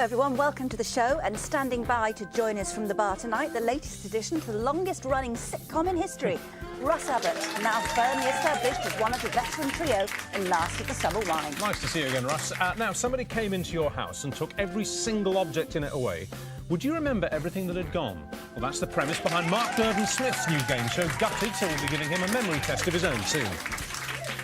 everyone, welcome to the show, and standing by to join us from the bar tonight, the latest addition to the longest-running sitcom in history, Russ Abbott, now firmly established as one of the veteran trio in Last of the Summer Wine. Nice to see you again, Russ. Now, somebody came into your house and took every single object in it away. Would you remember everything that had gone? Well, that's the premise behind Mark Durden-Smith's new game show, Gutted, so we'll be giving him a memory test of his own soon.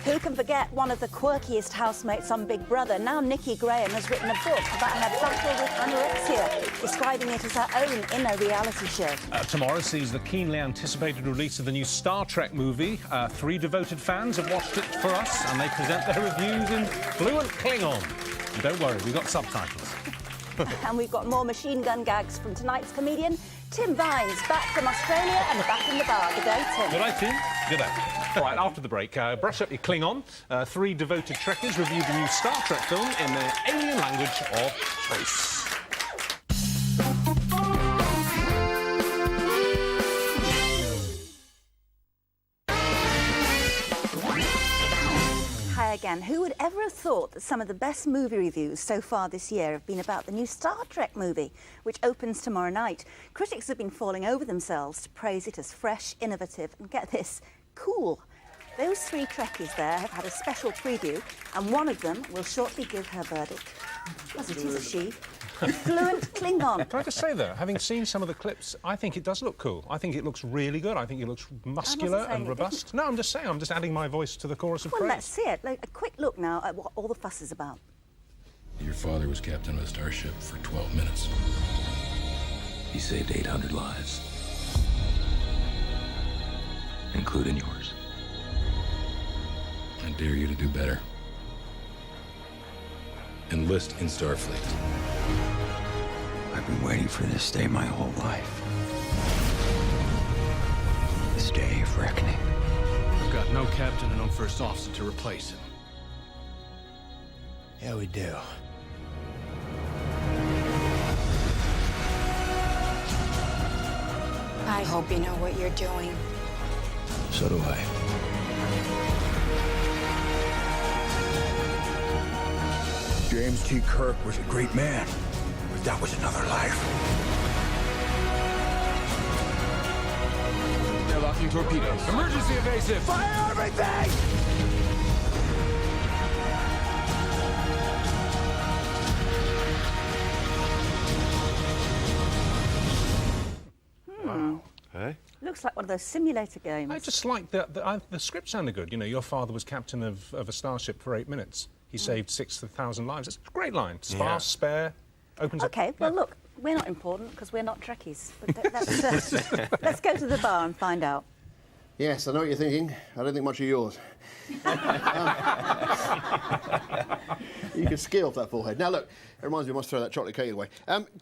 Who can forget one of the quirkiest housemates on Big Brother? Now Nikki Graham has written a book about her battle with anorexia, describing it as her own inner reality show. Tomorrow sees the keenly anticipated release of the new Star Trek movie. 3 devoted fans have watched it for us, and they present their reviews in fluent Klingon. And don't worry, we've got subtitles. And we've got more machine gun gags from tonight's comedian, Tim Vines, back from Australia and back in the bar. Good day, Tim. Good day, Tim. Good day. All right, after the break, brush up your Klingon. 3 devoted trekkers review the new Star Trek film in their alien language of choice. Hi again. Who would ever have thought that some of the best movie reviews so far this year have been about the new Star Trek movie, which opens tomorrow night? Critics have been falling over themselves to praise it as fresh, innovative, and get this, cool. Those 3 Trekkies there have had a special preview, and one of them will shortly give her verdict. Because it is a she. Fluent Klingon. Can I just say, though, having seen some of the clips, I think it does look cool. I think it looks really good. I think it looks muscular and robust. No, I'm just saying, I'm just adding my voice to the chorus of praise. Well, let's see it. Like, a quick look now at what all the fuss is about. Your father was captain of a starship for 12 minutes. He saved 800 lives, including yours. I dare you to do better. Enlist in Starfleet. I've been waiting for this day my whole life. This day of reckoning. We've got no captain and no first officer to replace him. Yeah, we do. I hope you know what you're doing. So do I. James T. Kirk was a great man, but that was another life. They're locking torpedoes. Emergency evasive! Fire everything! Hey? Looks like one of those simulator games. I just like the script sounded good. You know, your father was captain of a starship for 8 minutes. He saved 6,000 lives. It's a great line. Sparse, spare, opens up... OK, well, look, we're not important because we're not Trekkies. But let's go to the bar and find out. Yes, I know what you're thinking. I don't think much of yours. You can ski off that forehead. Now, look, it reminds me I must throw that chocolate cake away.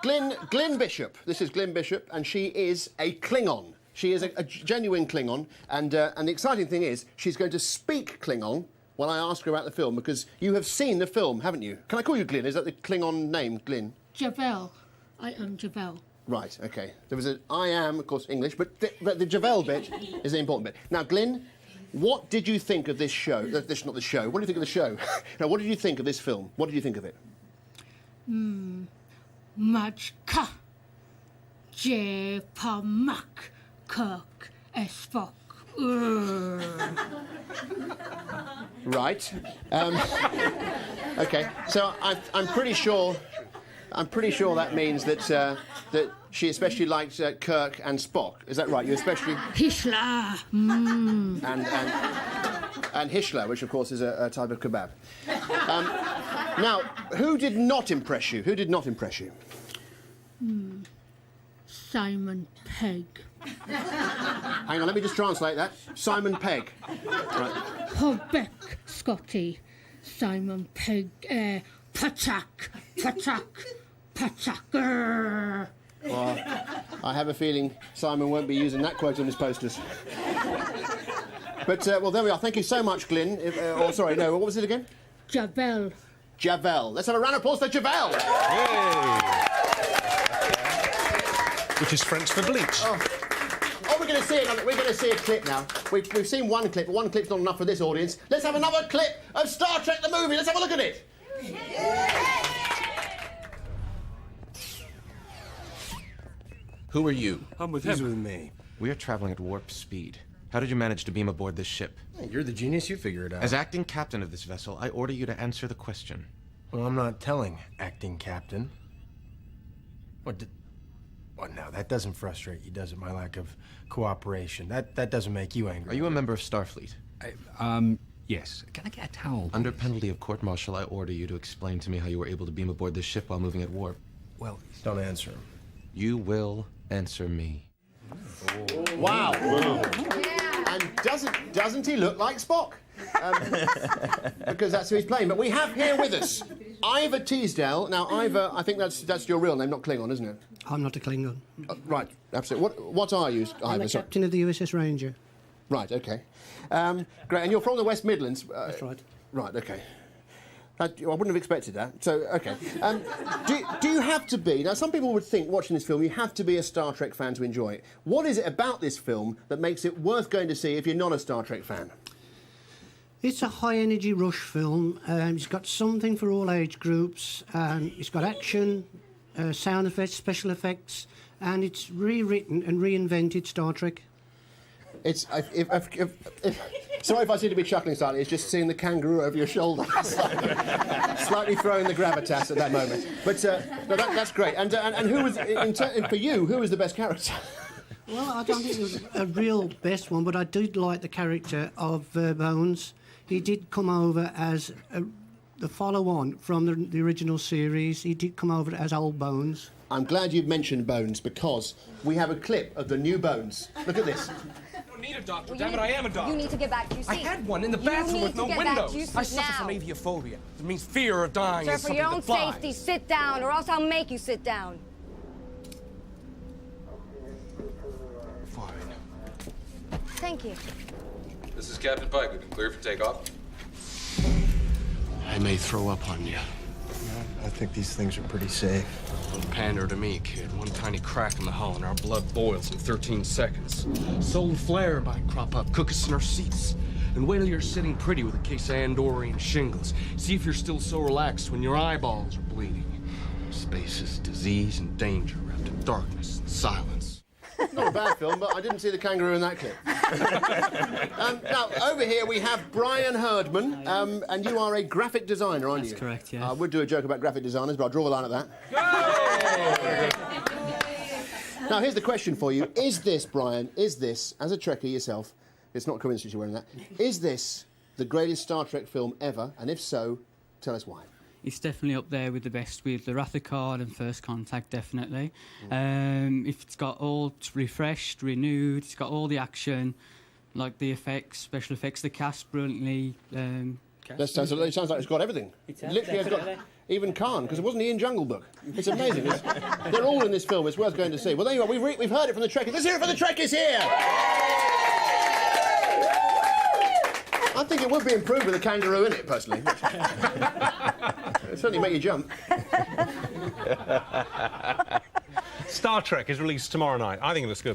Glyn Bishop. This is Glyn Bishop, and she is a Klingon. She is a genuine Klingon, and the exciting thing is she's going to speak Klingon when I ask her about the film, because you have seen the film, haven't you? Can I call you Glyn? Is that the Klingon name, Glyn? Javel. I am Javel. Right, OK. There was a I am, of course, English, but the Javel bit is the important bit. Now, Glyn, what did you think of this show? Not the show. What do you think of the show? Now, what did you think of this film? What did you think of it? Majka. Jepamak. Kirk. Spock. Right. OK. So I'm pretty sure that means that that she especially liked Kirk and Spock. Is that right? You especially... Hishla. And Hishla, which, of course, is a type of kebab. Now, who did not impress you? Who did not impress you? Simon Pegg. Hang on, let me just translate that. Simon Pegg. Right. Hobbeck, Scotty. Simon Pegg. Patak. Well, I have a feeling Simon won't be using that quote on his posters. But, well, there we are. Thank you so much, Glyn. Sorry, no, what was it again? Javel. Javel. Let's have a round of applause for Javel. Yay! Which is French for bleach. Oh, we're going to see a clip now. We've seen one clip, but one clip's not enough for this audience. Let's have another clip of Star Trek the movie. Let's have a look at it. Who are you? I'm with He's him. with me. We are traveling at warp speed. How did you manage to beam aboard this ship? Hey, you're the genius, you figure it out. As acting captain of this vessel, I order you to answer the question. Well, I'm not telling, acting captain. What now, that doesn't frustrate you, does it? My lack of cooperation. That doesn't make you angry. Are you a member of Starfleet? Yes. Can I get a towel? Under penalty of court-martial, I order you to explain to me how you were able to beam aboard this ship while moving at warp. Well, don't answer him. You will answer me. Wow. And doesn't he look like Spock? Because that's who he's playing. But we have here with us Ivor Teasdale. Now, Ivor, I think that's your real name, not Klingon, isn't it? I'm not a Klingon. Right, absolutely. What are you, Ivor? I'm the captain of the USS Ranger. Right, OK. Great, and you're from the West Midlands? That's right. Right, OK. I wouldn't have expected that. So, OK. Do you have to be... Now, some people would think, watching this film, you have to be a Star Trek fan to enjoy it. What is it about this film that makes it worth going to see if you're not a Star Trek fan? It's a high-energy rush film. It's got something for all age groups. It's got action, sound effects, special effects, and it's rewritten and reinvented Star Trek. It's... Sorry if I seem to be chuckling slightly, it's just seeing the kangaroo over your shoulder. Slightly throwing the gravitas at that moment. But no, that's great. And who was... for you, who was the best character? Well, I don't think it was a real best one, but I did like the character of Bones. He did come over as the follow-on from the original series. He did come over as Old Bones. I'm glad you've mentioned Bones, because we have a clip of the new Bones. Look at this. I don't need a doctor, damn it, I am a doctor. You need to get back to your seat. I had one in the bathroom with no windows. I suffer from aviophobia. It means fear of dying. Sir, is for your something own that flies. safety, sit down, or else I'll make you sit down. Fine. Thank you. This is Captain Pike. We've been cleared for takeoff. I may throw up on you. I think these things are pretty safe. Don't pander to me, kid. One tiny crack in the hull and our blood boils in 13 seconds. Solar flare might crop up, cook us in our seats. And wait till you're sitting pretty with a case of Andorian shingles. See if you're still so relaxed when your eyeballs are bleeding. Space is disease and danger wrapped in darkness and silence. Not a bad film, but I didn't see the kangaroo in that clip. Now, over here we have Brian Herdman, and you are a graphic designer, aren't you? That's correct, yeah. I would do a joke about graphic designers, but I'll draw the line at that. Now, here's the question for you. Is this, Brian, as a Trekkie yourself, it's not a coincidence you're wearing that, is this the greatest Star Trek film ever? And if so, tell us why. It's definitely up there with the best, with the Wrath of Khan and First Contact, definitely. If it's got all refreshed, renewed, it's got all the action, like the effects, special effects, the cast brilliantly. It sounds like it's got everything. It literally has got even Khan, because wasn't he in Jungle Book? It's amazing. They're all in this film. It's worth going to see. Well, there you are. We've heard it from the Trekkies. Let's hear it for the Trekkies here. I think it would be improved with a kangaroo in it, personally. It'd certainly make you jump. Star Trek is released tomorrow night. I think it looks good.